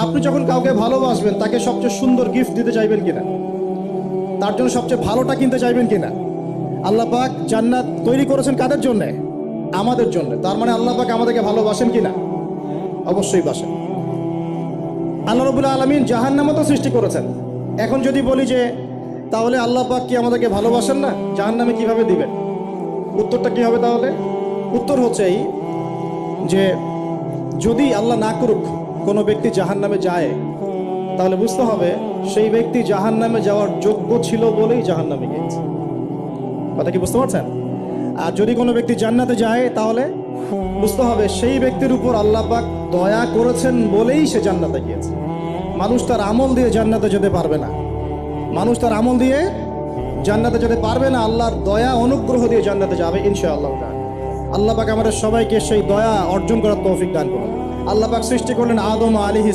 আপনি যখন কাউকে ভালোবাসবেন তাকে সবচেয়ে সুন্দর গিফট দিতে চাইবেন কিনা? তার জন্য সবচেয়ে ভালোটা কিনতে চাইবেন কিনা? আল্লাহ পাক জান্নাত তৈরি করেছেন কাদের জন্য? আমাদের জন্য। তার মানে আল্লাহ পাক আমাদেরকে ভালোবাসেন কিনা? অবশ্যই বাসেন। আল্লাহ রাব্বুল আলামিন জাহান্নামও তো সৃষ্টি করেছেন। এখন যদি বলি যে তাহলে আল্লাহ পাক কি আমাদেরকে ভালোবাসেন না, জাহান্নামে কিভাবে দিবেন? উত্তরটা কি হবে তাহলে? উত্তর হচ্ছে এই যে যদি আল্লাহ না করুক কোনো ব্যক্তি জাহান্নামে যায়, তাহলে বুঝতে হবে সেই ব্যক্তি জাহান্নামে যাওয়ার যোগ্য ছিল বলেই জাহান্নামে গিয়েছে। কথা কি বুঝতে পারছেন? আর যদি কোনো ব্যক্তি জান্নাতে যায়, তাহলে বুঝতে হবে সেই ব্যক্তির উপর আল্লাহ পাক দয়া করেছেন বলেই সে জান্নাতে গিয়েছে। মানুষ তার আমল দিয়ে জান্নাতে যেতে পারবে না। মানুষ তার আমল দিয়ে জান্নাতে যেতে পারবে না, আল্লাহর দয়া অনুগ্রহ দিয়ে জান্নাতে যাবে ইনশাআল্লাহ। আল্লাহ পাক আমাদের সবাইকে সেই দয়া অর্জন করার তৌফিক দান করুন। আল্লাহ পাক সৃষ্টি করলেন আদম আলাইহিস